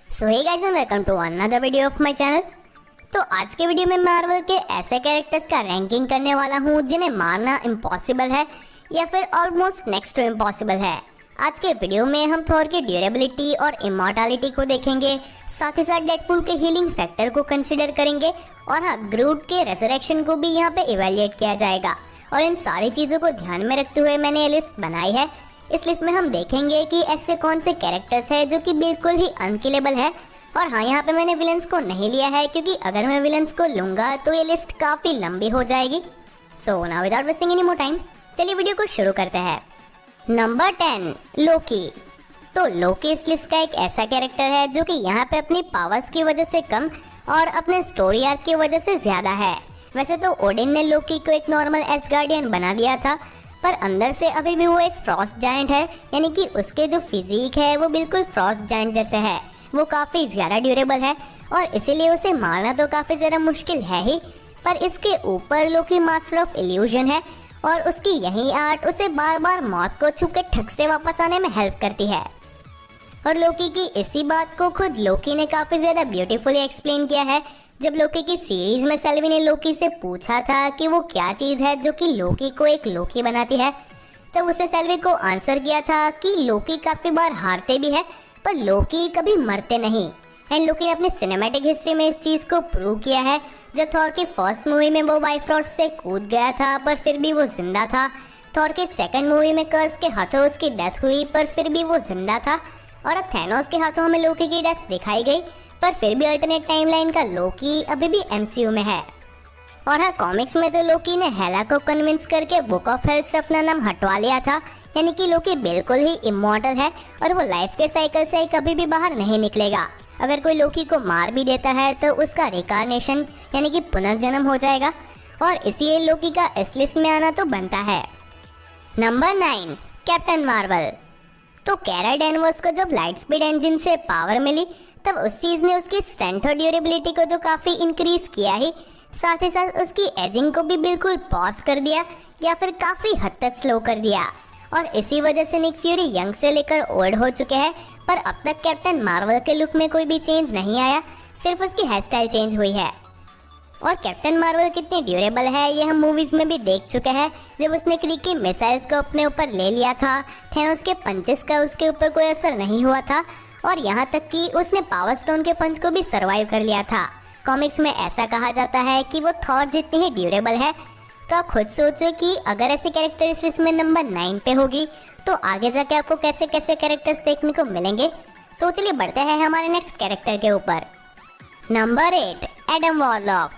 So hey guys and welcome to another video of my channel. तो आज के video में मार्वल के ऐसे कैरेक्टर्स का रैंकिंग करने वाला हूँ जिन्हें मारना इम्पॉसिबल है या फिर ऑलमोस्ट नेक्स्ट टू इम्पॉसिबल है। आज के वीडियो में हम थॉर की ड्यूरेबिलिटी और इमॉर्टैलिटी को देखेंगे, साथ ही साथ डेडपूल के हीलिंग फैक्टर को कंसिडर करेंगे और हाँ, ग्रूट के रेजरेक्शन को भी यहाँ पे इवेल्युएट किया जाएगा। और इन सारी चीज़ों को ध्यान में रखते हुए मैंने ये लिस्ट बनाई है। इस लिस्ट में हम देखेंगे कि ऐसे कौन से कैरेक्टर्स हैं जो कि बिल्कुल ही अनकिलेबल है। और हाँ, यहाँ पे मैंने विलन्स को नहीं लिया है क्योंकि अगर मैं विलन्स को लूंगा तो ये लिस्ट काफ़ी लंबी हो जाएगी। So now without wasting any more time, चलिए वीडियो को शुरू करते हैं। नंबर 10, लोकी। तो लोकी इस लिस्ट का एक ऐसा कैरेक्टर है जो कि यहाँ पे अपनी पावर्स की वजह से कम और अपने स्टोरी आर्क की वजह से ज़्यादा है। वैसे तो ओडिन ने लोकी को एक नॉर्मल एसगार्डियन बना दिया था, पर अंदर से अभी भी वो एक फ्रॉस्ट जायंट है, यानी कि उसके जो फिजिक है वो बिल्कुल फ्रॉस्ट जायंट जैसे है। वो काफ़ी ज़्यादा ड्यूरेबल है और इसीलिए उसे मारना तो काफ़ी ज़्यादा मुश्किल है ही। पर इसके ऊपर लोकी मास्टर ऑफ इल्यूजन है और उसकी यही आर्ट उसे बार बार मौत को छू के ठग से वापस आने में हेल्प करती है। और लोकी की इसी बात को खुद लोकी ने काफ़ी ज़्यादा ब्यूटीफुली एक्सप्लेन किया है। जब लोकी की सीरीज में सेल्वी ने लोकी से पूछा था कि वो क्या चीज़ है जो कि लोकी को एक लोकी बनाती है, तब उसे सेल्वी को आंसर किया था कि लोकी काफ़ी बार हारते भी है पर लोकी कभी मरते नहीं। एंड लोकी ने अपनी सिनेमैटिक हिस्ट्री में इस चीज़ को प्रूव किया है। जब थॉर की फर्स्ट मूवी में वो बाइफ्रॉस्ट से कूद गया था पर फिर भी वो जिंदा था। थॉर की सेकंड मूवी में कर्स के हाथों उसकी डेथ हुई पर फिर भी वो जिंदा था। और अब थैनोस के हाथों में लोकी की डेथ दिखाई गई, पर फिर भी अल्टरनेट टाइमलाइन का लोकी अभी भी एमसीयू में है। और हाँ, कॉमिक्स में तो लोकी ने हेला को कन्विंस करके बुक ऑफ हेल्थ से अपना नाम हटवा लिया था, यानी कि लोकी बिल्कुल ही इमॉर्टल है और वो लाइफ के साइकिल से कभी भी बाहर नहीं निकलेगा। अगर कोई लोकी को मार भी देता है तो उसका रिकार्नेशन यानी कि पुनर्जन्म हो जाएगा, और इसीलिए लोकी का इस लिस्ट में आना तो बनता है। Number 9, captain Marvel. तो कैरा डेनवर्स को जब लाइट स्पीड इंजन से पावर मिली तब उस चीज़ ने उसकी स्ट्रेंथ और ड्यूरेबिलिटी को तो काफ़ी इंक्रीज किया ही, साथ ही साथ उसकी एजिंग को भी बिल्कुल पॉज कर दिया या फिर काफ़ी हद तक स्लो कर दिया। और इसी वजह से निक फ्यूरी यंग से लेकर ओल्ड हो चुके हैं, पर अब तक कैप्टन मार्वल के लुक में कोई भी चेंज नहीं आया, सिर्फ उसकी हेयर स्टाइल चेंज हुई है। और कैप्टन मार्वल कितनी ड्यूरेबल है ये हम मूवीज़ में भी देख चुके हैं। जब उसने क्रीक की मिसाइल्स को अपने ऊपर ले लिया था, थैनोस के पंचेस का उसके ऊपर कोई असर नहीं हुआ था, और यहाँ तक कि उसने पावर स्टोन के पंच को भी सरवाइव कर लिया था। कॉमिक्स में ऐसा कहा जाता है कि वो थॉर जितनी ही ड्यूरेबल है। तो आप खुद सोचो कि अगर ऐसी कैरेक्टर्स इसमें नंबर 9 पे होगी तो आगे जाके आपको कैसे कैसे कैरेक्टर्स देखने को मिलेंगे। तो चलिए बढ़ते हैं हमारे नेक्स्ट कैरेक्टर के ऊपर। Number 8, Adam warlock.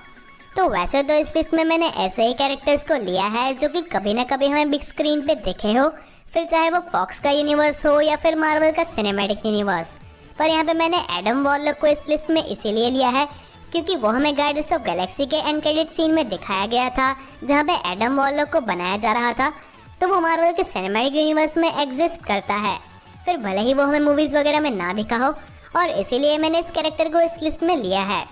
तो वैसे तो इस लिस्ट में मैंने ऐसे ही कैरेक्टर्स को लिया है जो कि कभी ना कभी हमें बिग स्क्रीन पे दिखे हो, फिर चाहे वो फॉक्स का यूनिवर्स हो या फिर मार्वल का सिनेमैटिक यूनिवर्स। पर यहाँ पे मैंने एडम वॉरलॉक को इस लिस्ट में इसीलिए लिया है क्योंकि वो हमें गार्डियंस ऑफ गैलेक्सी के एंड क्रेडिट सीन में दिखाया गया था, जहाँ पे एडम वॉरलॉक को बनाया जा रहा था। तो वो मार्वल के सिनेमैटिक यूनिवर्स में एग्जिस्ट करता है, फिर भले ही वो हमें मूवीज़ वगैरह में ना दिखा हो, और इसीलिए मैंने इस कैरेक्टर को इस लिस्ट में लिया है।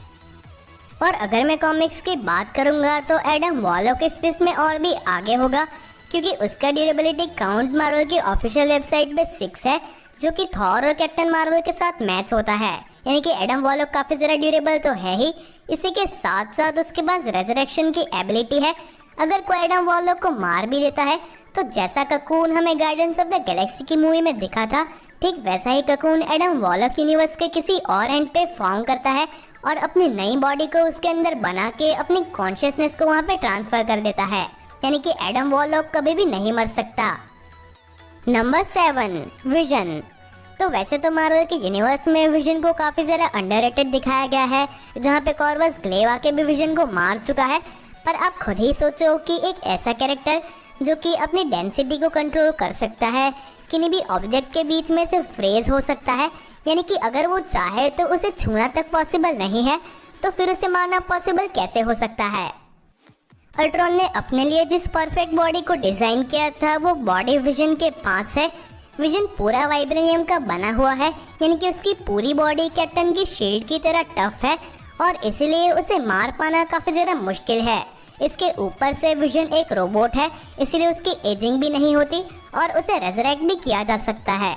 और अगर मैं कॉमिक्स की बात करूँगा तो एडम वॉरलॉक इस लिस्ट में और भी आगे होगा क्योंकि उसका ड्यूरेबिलिटी काउंट मार्वल की ऑफिशियल वेबसाइट पे 6 है, जो कि थॉर और कैप्टन मार्वल के साथ मैच होता है। यानी कि एडम वॉरलॉक काफ़ी ज़्यादा ड्यूरेबल तो है ही, इसी के साथ साथ उसके पास रेजरेक्शन की एबिलिटी है। अगर कोई एडम वॉरलॉक को मार भी देता है तो जैसा ककून हमें गार्डियंस ऑफ द गैलेक्सी की मूवी में दिखा था, ठीक वैसा ही ककून एडम वॉरलॉक यूनिवर्स के किसी और एंड पे फॉर्म करता है और अपनी नई बॉडी को उसके अंदर बना के अपनी कॉन्शियसनेस को वहाँ पे ट्रांसफ़र कर देता है। यानी कि एडम वॉरलॉक कभी भी नहीं मर सकता। Number 7, vision. तो वैसे तो मार्वल के यूनिवर्स में विजन को काफ़ी ज़्यादा अंडररेटेड दिखाया गया है, जहाँ पे कॉर्वस ग्लेव आके भी विजन को मार चुका है। पर आप खुद ही सोचो कि एक ऐसा कैरेक्टर जो कि अपनी डेंसिटी को कंट्रोल कर सकता है, किन्हीं भी ऑब्जेक्ट के बीच में से फ्रेज हो सकता है, यानी कि अगर वो चाहे तो उसे छूना तक पॉसिबल नहीं है, तो फिर उसे मारना पॉसिबल कैसे हो सकता है। अल्ट्रॉन ने अपने लिए जिस परफेक्ट बॉडी को डिज़ाइन किया था वो बॉडी विजन के पास है। विजन पूरा वाइब्रेनियम का बना हुआ है, यानी कि उसकी पूरी बॉडी कैप्टन की शील्ड की तरह टफ है और इसलिए उसे मार पाना काफ़ी ज़्यादा मुश्किल है। इसके ऊपर से विजन एक रोबोट है, इसलिए उसकी एजिंग भी नहीं होती और उसे रेजरेक्ट भी किया जा सकता है।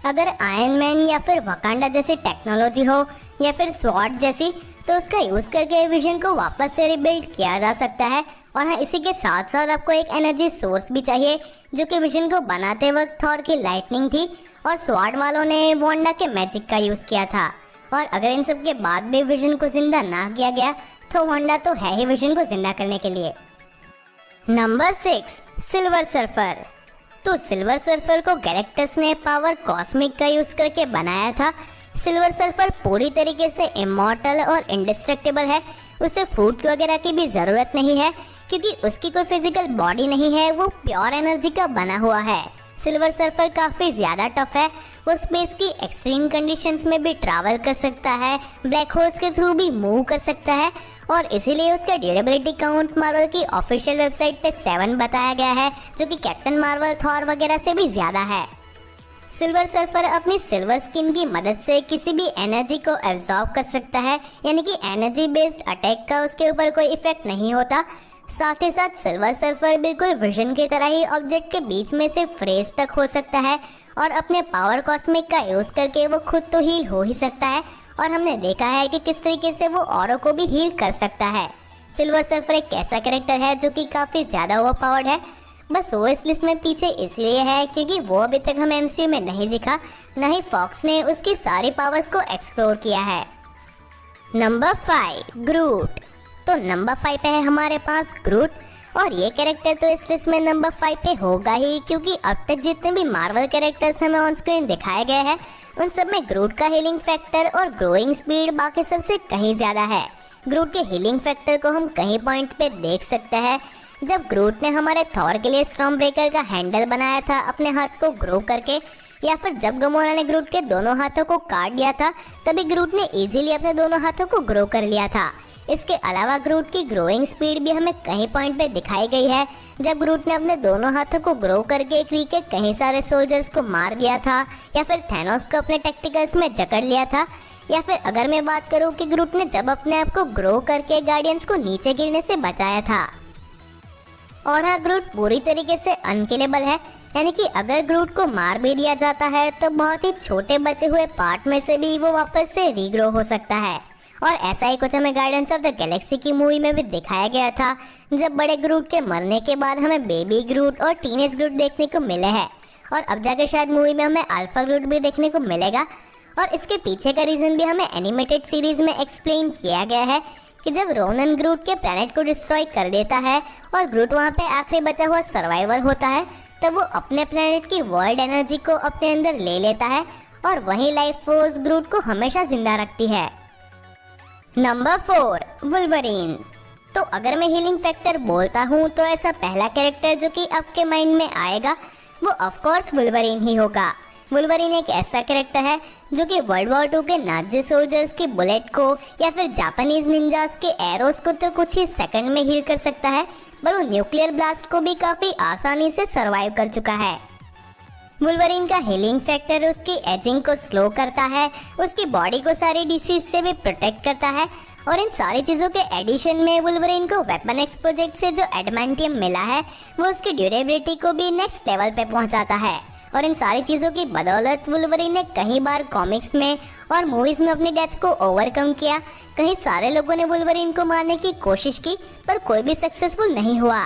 अगर आयरन मैन या फिर वकांडा जैसी टेक्नोलॉजी हो या फिर स्वॉर्ड जैसी, तो उसका यूज करके विजन को वापस से रिबिल्ड किया जा सकता है। और हाँ, इसी के साथ साथ आपको एक एनर्जी सोर्स भी चाहिए, जो कि विजन को बनाते वक्त थॉर की लाइटनिंग थी और स्वॉर्ड वालों ने वांडा के मैजिक का यूज किया था। और अगर इन सब के बाद भी विजन को जिंदा ना किया गया तो वांडा तो है ही विजन को जिंदा करने के लिए। Number 6, silver surfer. तो सिल्वर सर्फर को गैलेक्टस ने पावर कॉस्मिक का यूज करके बनाया था। सिल्वर सर्फर पूरी तरीके से इमॉर्टल और इंडिस्ट्रक्टिबल है। उसे फूड वगैरह की भी जरूरत नहीं है, क्योंकि उसकी कोई फिजिकल बॉडी नहीं है, वो प्योर एनर्जी का बना हुआ है। सिल्वर सर्फर काफ़ी ज़्यादा टफ है। वो स्पेस की एक्सट्रीम कंडीशंस में भी ट्रैवल कर सकता है, ब्लैक होल्स के थ्रू भी मूव कर सकता है, और इसीलिए उसका ड्यूरेबिलिटी काउंट मार्वल की ऑफिशियल वेबसाइट पे 7 बताया गया है, जो कि कैप्टन मार्वल, थॉर वगैरह से भी ज़्यादा है। सिल्वर सर्फर अपनी सिल्वर स्किन की मदद से किसी भी एनर्जी को एब्जॉर्ब कर सकता है, यानी कि एनर्जी बेस्ड अटैक का उसके ऊपर कोई इफेक्ट नहीं होता। साथ ही साथ सिल्वर सर्फर बिल्कुल विजन की तरह ही ऑब्जेक्ट के बीच में से फ्रेज तक हो सकता है, और अपने पावर कॉस्मिक का यूज करके वो खुद तो हील हो ही सकता है, और हमने देखा है कि किस तरीके से वो औरों को भी हील कर सकता है। सिल्वर सर्फर एक ऐसा कैरेक्टर है जो कि काफ़ी ज़्यादा ओवरपावर्ड है। बस वो इस लिस्ट में पीछे इसलिए है क्योंकि वो अभी तक हमें एमसीयू में नहीं दिखा, न ही फॉक्स ने उसकी सारी पावर्स को एक्सप्लोर किया है। नंबर 5, ग्रूट। तो नंबर 5 पे है हमारे पास ग्रूट, और ये कैरेक्टर तो इस लिस्ट में नंबर 5 पे होगा ही, क्योंकि अब तक जितने भी मार्वल कैरेक्टर्स हमें ऑन स्क्रीन दिखाए गए हैं उन सब में ग्रूट का हीलिंग फैक्टर और ग्रोइंग स्पीड बाकी सबसे कहीं ज़्यादा है। ग्रूट के हीलिंग फैक्टर को हम कहीं पॉइंट पे देख सकते हैं। जब ग्रूट ने हमारे थॉर के लिए स्टॉर्म ब्रेकर का हैंडल बनाया था अपने हाथ को ग्रो करके, या फिर जब गमोरा ने ग्रूट के दोनों हाथों को काट दिया था, तभी ग्रूट ने इजीली अपने दोनों हाथों को ग्रो कर लिया था। इसके अलावा ग्रूट की ग्रोइंग स्पीड भी हमें कहीं पॉइंट पे दिखाई गई है, जब ग्रूट ने अपने दोनों हाथों को ग्रो करके क्री के कहीं सारे सोल्जर्स को मार दिया था, या फिर थैनोस को अपने टेक्टिकल्स में जकड़ लिया था, या फिर अगर मैं बात करूं कि ग्रूट ने जब अपने आप को ग्रो करके गार्डियंस को नीचे गिरने से बचाया था। और हाँ, ग्रूट पूरी तरीके से अनकिलेबल है, यानी कि अगर ग्रूट को मार भी दिया जाता है तो बहुत ही छोटे बचे हुए पार्ट में से भी वो वापस से रीग्रो हो सकता है। और ऐसा ही कुछ हमें गार्डियंस ऑफ द गैलेक्सी की मूवी में भी दिखाया गया था, जब बड़े ग्रूट के मरने के बाद हमें बेबी ग्रूट और टीनेज ग्रूट देखने को मिले हैं, और अब जाके शायद मूवी में हमें अल्फा ग्रूट भी देखने को मिलेगा। और इसके पीछे का रीज़न भी हमें एनिमेटेड सीरीज में एक्सप्लेन किया गया है कि जब रोनन ग्रूट के प्लेनेट को डिस्ट्रॉय कर देता है और ग्रूट वहाँ पे आखिरी बचा हुआ सर्वाइवर होता है, तब वो अपने प्लेनेट की वर्ल्ड एनर्जी को अपने अंदर ले लेता है, और वही लाइफ फोर्स ग्रूट को हमेशा जिंदा रखती है। Number 4, Wolverine. तो अगर मैं हीलिंग फैक्टर बोलता हूँ तो ऐसा पहला कैरेक्टर जो कि आपके माइंड में आएगा वो ऑफकोर्स वुल्वरीन ही होगा। वुल्वरीन एक ऐसा कैरेक्टर है जो कि वर्ल्ड वॉर 2 के नाजी सोल्जर्स की बुलेट को या फिर जापानीज निंजास के एरोस को तो कुछ ही सेकंड में हील कर सकता है, पर वो न्यूक्लियर ब्लास्ट को भी काफ़ी आसानी से सरवाइव कर चुका है। वुल्वरीन का हीलिंग फैक्टर उसकी एजिंग को स्लो करता है, उसकी बॉडी को सारी डिसीज से भी प्रोटेक्ट करता है, और इन सारी चीज़ों के एडिशन में वुल्वरीन को वेपन एक्स प्रोजेक्ट से जो एडमेंटियम मिला है वो उसकी ड्यूरेबिलिटी को भी नेक्स्ट लेवल पे पहुंचाता है। और इन सारी चीज़ों की बदौलत वुल्वरीन ने कई बार कॉमिक्स में और मूवीज़ में अपनी डेथ को ओवरकम किया। कई सारे लोगों ने वुल्वरीन को मारने की कोशिश की, पर कोई भी सक्सेसफुल नहीं हुआ।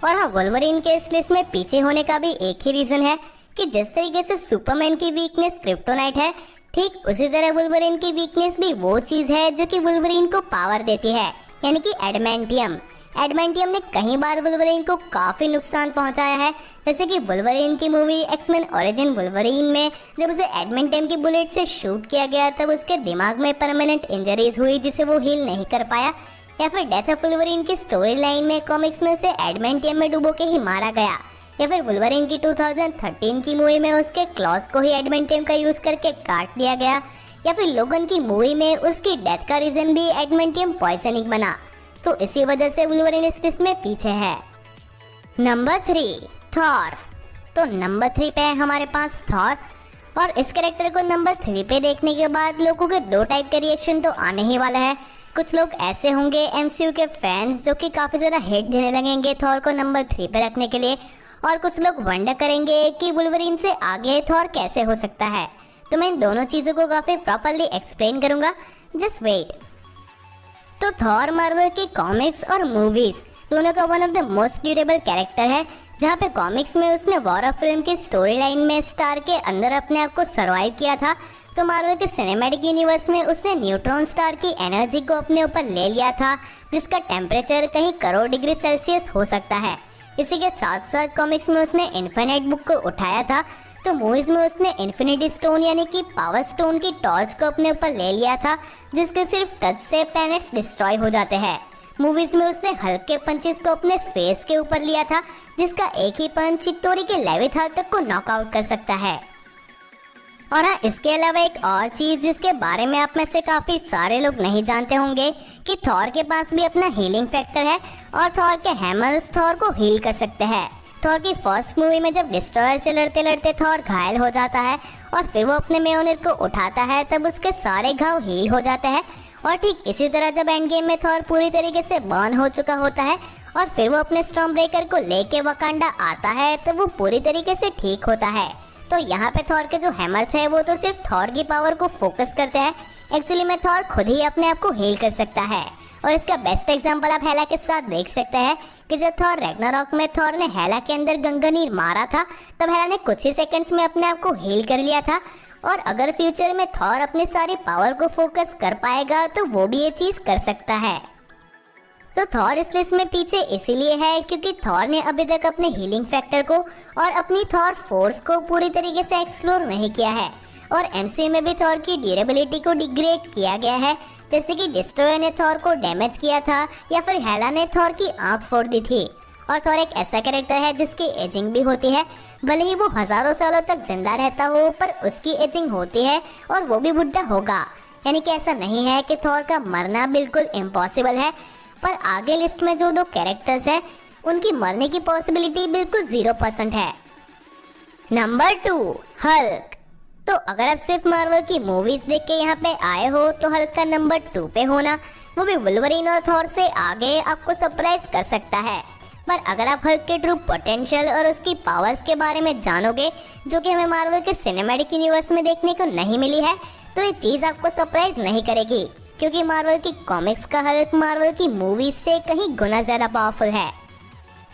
और हाँ, वुल्वरीन के इस लिस्ट में पीछे होने का भी एक ही रीज़न है कि जिस तरीके से सुपरमैन की वीकनेस क्रिप्टोनाइट है, ठीक उसी तरह वुल्वरीन की वीकनेस भी वो चीज़ है जो कि वुल्वरीन को पावर देती है, यानी कि एडमेंटियम। एडमेंटियम ने कई बार वुल्वरीन को काफ़ी नुकसान पहुंचाया है, जैसे कि वुल्वरीन की मूवी एक्समैन ओरिजिन वुल्वरीन में जब उसे एडमेंटियम की बुलेट से शूट किया गया तब उसके दिमाग में परमानेंट इंजरीज हुई जिसे वो हील नहीं कर पाया, या फिर डेथ ऑफ वुल्वरीन की स्टोरी लाइन में कॉमिक्स में उसे एडमेंटियम में डुबो के ही मारा गया, या फिर वुल्वरीन की 2013 की मूवी में उसके क्लॉज को ही एडमेंटियम का यूज़ करके काट दिया गया, या फिर लोगन की मूवी में उसकी डेथ का रीज़न भी एडमेंटियम पॉइजनिंग बना। तो इसी वजह से वुल्वरीन इस लिस्ट में पीछे है। Number 3, Thor. तो नंबर 3 पे है हमारे पास थॉर, और इस कैरेक्टर को नंबर 3 पे देखने के बाद लोगों के दो टाइप के रिएक्शन तो आने ही वाला है। कुछ लोग ऐसे होंगे एमसीयू के फैंस जो कि काफ़ी ज़्यादा हेट देने लगेंगे थॉर को नंबर 3 पे रखने के लिए, और कुछ लोग वंडर करेंगे कि वुल्वरीन से आगे थॉर कैसे हो सकता है। तो मैं इन दोनों चीज़ों को काफ़ी प्रॉपरली एक्सप्लेन करूँगा, जस्ट वेट। तो थॉर मार्वल की कॉमिक्स और मूवीज दोनों का one of the most durable character है, जहाँ पे कॉमिक्स में उसने वॉर ऑफ फिल्म की स्टोरी लाइन में स्टार के अंदर अपने आप को सर्वाइव किया था, तो मार्वल के सिनेमैटिक यूनिवर्स में उसने न्यूट्रॉन स्टार की एनर्जी को अपने ऊपर ले लिया था, जिसका टेम्परेचर कहीं करोड़ डिग्री सेल्सियस हो सकता है। इसी के साथ साथ कॉमिक्स में उसने इन्फिनिट बुक को उठाया था, तो मूवीज में उसने इन्फिनिटी स्टोन यानी कि पावर स्टोन की टॉर्च को अपने ऊपर ले लिया था, जिसके सिर्फ टच से प्लैनेट्स डिस्ट्रॉय हो जाते हैं। मूवीज में उसने हल्के पंचेस को अपने फेस के ऊपर लिया था, जिसका एक ही पंच चित्तौरी के लेविथाल तक को नॉकआउट कर सकता है। और हाँ, इसके अलावा एक और चीज जिसके बारे में आप में से काफी सारे लोग नहीं जानते होंगे कि थॉर के पास भी अपना हीलिंग फैक्टर है और थॉर के हैमर्स थॉर को हील कर सकते हैं। थॉर की फर्स्ट मूवी में जब डिस्ट्रॉयर से लड़ते लड़ते थॉर घायल हो जाता है और फिर वो अपने म्योनिर को उठाता है, तब उसके सारे घाव हील हो जाते हैं। और ठीक इसी तरह जब एंड गेम में थॉर पूरी तरीके से बर्न हो चुका होता है और फिर वो अपने स्टॉर्म ब्रेकर को लेके वकांडा आता है, तब वो पूरी तरीके से ठीक होता है। तो यहाँ पे थॉर के जो हैमर्स है वो तो सिर्फ थॉर की पावर को फोकस करते हैं, एक्चुअली में थॉर खुद ही अपने आप को हील कर सकता है। और इसका बेस्ट एग्जांपल आप हेला के साथ देख सकते हैं कि जब थॉर रैग्नारॉक में थॉर ने हेला के अंदर गंगानीर मारा था, तब हेला ने कुछ ही सेकंड्स में अपने आप को हील कर लिया था। और अगर फ्यूचर में थॉर अपनी सारी पावर को फोकस कर पाएगा तो वो भी ये चीज़ कर सकता है। तो थॉर इस लिस्ट में पीछे इसीलिए है क्योंकि थॉर ने अभी तक अपने हीलिंग फैक्टर को और अपनी थॉर फोर्स को पूरी तरीके से एक्सप्लोर नहीं किया है। और एमसीयू में भी थॉर की ड्यूरेबिलिटी को डिग्रेड किया गया है, जैसे कि डिस्ट्रॉयर ने थॉर को डैमेज किया था या फिर हेला ने थॉर की आंख फोड़ दी थी। और थॉर एक ऐसा कैरेक्टर है जिसकी एजिंग भी होती है, भले ही वो हजारों सालों तक जिंदा रहता हो पर उसकी एजिंग होती है और वो भी बुढ़ा होगा। यानी कि ऐसा नहीं है कि थॉर का मरना बिल्कुल इम्पॉसिबल है, पर आगे लिस्ट में जो दो कैरेक्टर्स हैं उनकी मरने की पॉसिबिलिटी बिल्कुल 0% है। Number 2, Hulk. तो अगर आप सिर्फ मार्वल की मूवीज देख के यहाँ पे आए हो तो हल्क का नंबर 2 पे होना, वो भी वुल्वरीन और थॉर से आगे, आपको सरप्राइज कर सकता है। पर अगर आप हल्क के ट्रू पोटेंशियल और उसकी पावर्स के बारे में जानोगे, जो कि हमें मार्वल के सिनेमैटिक यूनिवर्स में देखने को नहीं मिली है, तो ये चीज़ आपको सरप्राइज नहीं करेगी, क्योंकि मार्वल की कॉमिक्स का हल्क मार्वल की मूवीज से कहीं गुना ज़्यादा पावरफुल है।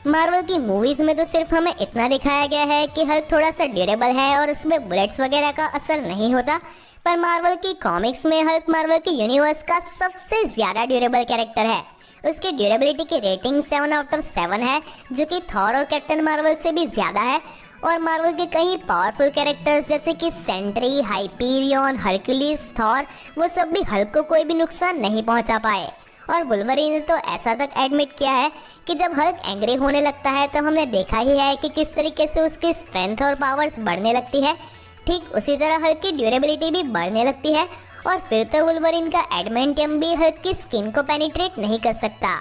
मार्वल की मूवीज में तो सिर्फ हमें इतना दिखाया गया है कि हल्क थोड़ा सा ड्यूरेबल है और उसमें बुलेट्स वगैरह का असर नहीं होता, पर मार्वल की कॉमिक्स में हल्क मार्वल के यूनिवर्स का सबसे ज़्यादा ड्यूरेबल कैरेक्टर है। उसकी ड्यूरेबिलिटी की रेटिंग 7/7 है, जो कि थॉर और कैप्टन मार्वल से भी ज़्यादा है। और मार्वल के कई पावरफुल कैरेक्टर्स जैसे कि सेंट्री, हाइपीरियन, हरक्यूलिस, थॉर, वो सब भी हल्क को कोई भी नुकसान नहीं पहुंचा पाए। और वुल्वरीन ने तो ऐसा तक एडमिट किया है कि जब हल्क एंग्री होने लगता है तब हमने देखा ही है कि किस तरीके से उसकी स्ट्रेंथ और पावर्स बढ़ने लगती है। ठीक उसी तरह हल्क की ड्यूरेबिलिटी भी बढ़ने लगती है और फिर तो वुल्वरीन का एडमेंटियम भी हल्क की स्किन को पेनिट्रेट नहीं कर सकता।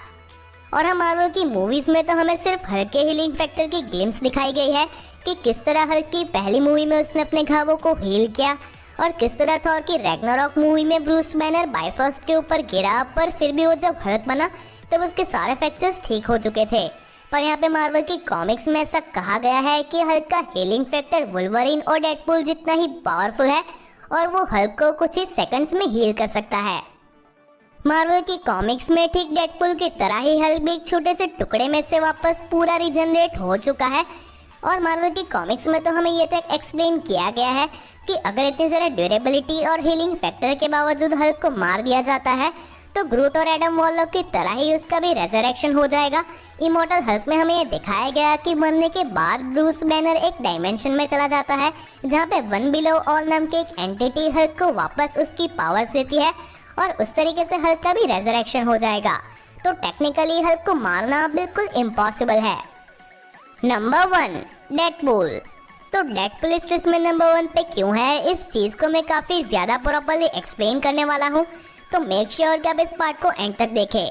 और हम मार्वल की मूवीज में तो हमें सिर्फ हल्क के हीलिंग फैक्टर की ग्लिम्स दिखाई गई है कि किस तरह हल्क की पहली मूवी में उसने अपने घावों को हील किया और किस तरह थॉर की रैग्नारॉक मूवी में ब्रूस बैनर बाइफ्रॉस्ट के ऊपर गिरा, पर फिर भी वो जब हल्क बना तब उसके सारे फ्रैक्चर्स ठीक हो चुके थे। पर यहाँ पे मार्वल की कॉमिक्स में ऐसा कहा गया है कि हल्क का हीलिंग फैक्टर वुल्वरीन और डेडपूल जितना ही पावरफुल है और वो हल्क को कुछ ही सेकंड्स में हील कर सकता है। मार्वल की कॉमिक्स में ठीक डेडपूल की तरह ही हल्क भी एक छोटे से टुकड़े में से वापस पूरा रिजनरेट हो चुका है। और मार्वल की कॉमिक्स में तो हमें ये तक एक्सप्लेन किया गया है कि अगर इतनी ज़्यादा ड्यूरेबिलिटी और हीलिंग फैक्टर के बावजूद हल्क को मार दिया जाता है तो ग्रूट और एडम वॉरलॉक की तरह ही उसका भी रेजरेक्शन हो जाएगा। इमॉर्टल हल्क में हमें ये दिखाया गया कि मरने के बाद ब्रूस बैनर एक डायमेंशन में चला जाता है जहाँ पे वन बिलो ऑल नाम के एक एंटिटी हल्क को वापस उसकी पावर्स देती है और उस तरीके से हल्क का भी रेजरेक्शन हो जाएगा। तो टेक्निकली हल्क को मारना बिल्कुल इम्पॉसिबल है। Number 1, Deadpool. तो डेडपूल इस लिस्ट में नंबर 1 पे क्यों है, इस चीज़ को मैं काफ़ी ज़्यादा प्रॉपरली एक्सप्लेन करने वाला हूँ, तो मेक श्योर कि आप इस पार्ट को एंड तक देखें।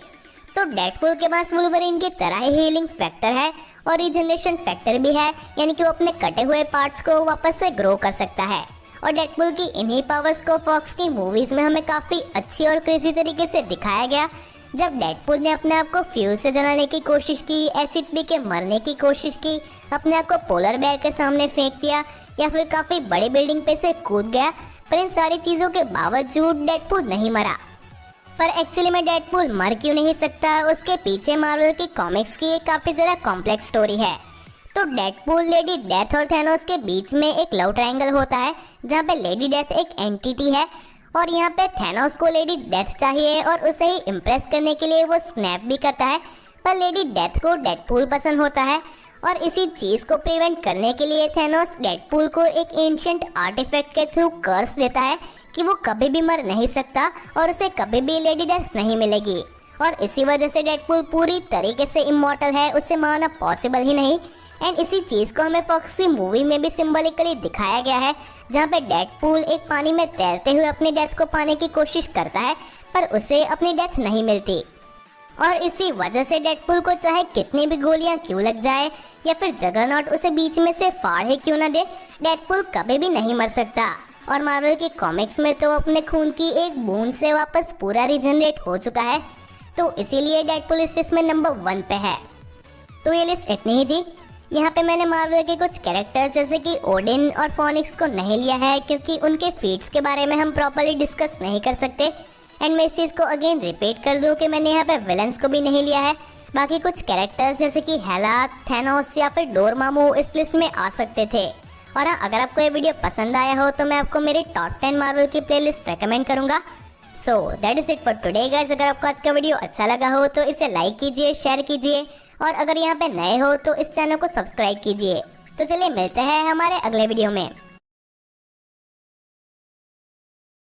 तो डेडपूल के पास वुल्वरीन की तरह ही हीलिंग फैक्टर है और रीजनरेशन फैक्टर भी है, यानी कि वो अपने कटे हुए पार्ट्स को वापस से ग्रो कर सकता है। और डेडपूल की इन्हीं पावर्स को फॉक्स की मूवीज़ में हमें काफ़ी अच्छी और क्रेजी तरीके से दिखाया गया, जब डेडपूल ने अपने आप को फ्यूल से जलाने की कोशिश की, एसिड पी के मरने की कोशिश की, अपने आप को पोलर बेयर के सामने फेंक दिया या फिर काफी बड़ी बिल्डिंग पे से कूद गया, पर इन सारी चीजों के बावजूद डेडपूल नहीं मरा। पर एक्चुअली में डेडपूल मर क्यों नहीं सकता, उसके पीछे मार्वल की कॉमिक्स की एक काफी जरा कॉम्प्लेक्स स्टोरी है। तो डेडपूल, लेडी डेथ और थैनोस के बीच में एक लव ट्रायंगल होता है, जहाँ पे लेडी डेथ एक एंटिटी है और यहाँ पे थैनोस को लेडी डेथ चाहिए और उसे ही इम्प्रेस करने के लिए वो स्नैप भी करता है, पर लेडी डेथ को डेडपूल पसंद होता है। और इसी चीज को प्रिवेंट करने के लिए थैनोस डेडपूल को एक एंशिएंट आर्टिफैक्ट के थ्रू कर्स देता है कि वो कभी भी मर नहीं सकता और उसे कभी भी लेडी डेथ नहीं मिलेगी। और इसी वजह से डेडपूल पूरी तरीके से इमॉर्टल है, उसे मारना पॉसिबल ही नहीं। एंड इसी चीज को हमें फॉक्स की मूवी में भी सिंबॉलिकली दिखाया गया है, जहाँ पे डेडपूल एक पानी में तैरते हुए अपनी डेथ को पाने की कोशिश करता है, पर उसे अपनी डेथ नहीं मिलती। और इसी वजह से डेडपूल को चाहे कितनी भी गोलियां क्यों लग जाए या फिर जगरनॉट उसे बीच में से फाड़ ही क्यों ना दे, डेडपूल कभी भी नहीं मर सकता। और मार्वल की कॉमिक्स में तो अपने खून की एक बूंद से वापस पूरा रिजनरेट हो चुका है, तो इसीलिए डेडपूल इस लिस्ट में नंबर 1 पे है। तो ये लिस्ट इतनी ही थी। यहाँ पे मैंने मार्वल के कुछ कैरेक्टर्स जैसे कि ओडिन और फोनिक्स को नहीं लिया है, क्योंकि उनके फीट्स के बारे में हम प्रॉपर्ली डिस्कस नहीं कर सकते। एंड मैं इस चीज़ को अगेन रिपीट कर दूँ कि मैंने यहाँ पे विलन्स को भी नहीं लिया है। बाकी कुछ कैरेक्टर्स जैसे कि हेला, थैनोस या फिर डोरमामू इस लिस्ट में आ सकते थे। और हाँ, अगर आपको ये वीडियो पसंद आया हो तो मैं आपको मेरी टॉप 10 मार्वल की प्लेलिस्ट रेकमेंड करूँगा। So that is it for today guys. अगर आपको आज का वीडियो अच्छा लगा हो तो इसे लाइक कीजिए, शेयर कीजिए और अगर यहाँ पे नए हो तो इस चैनल को सब्सक्राइब कीजिए। तो चलिए मिलते हैं हमारे अगले वीडियो में।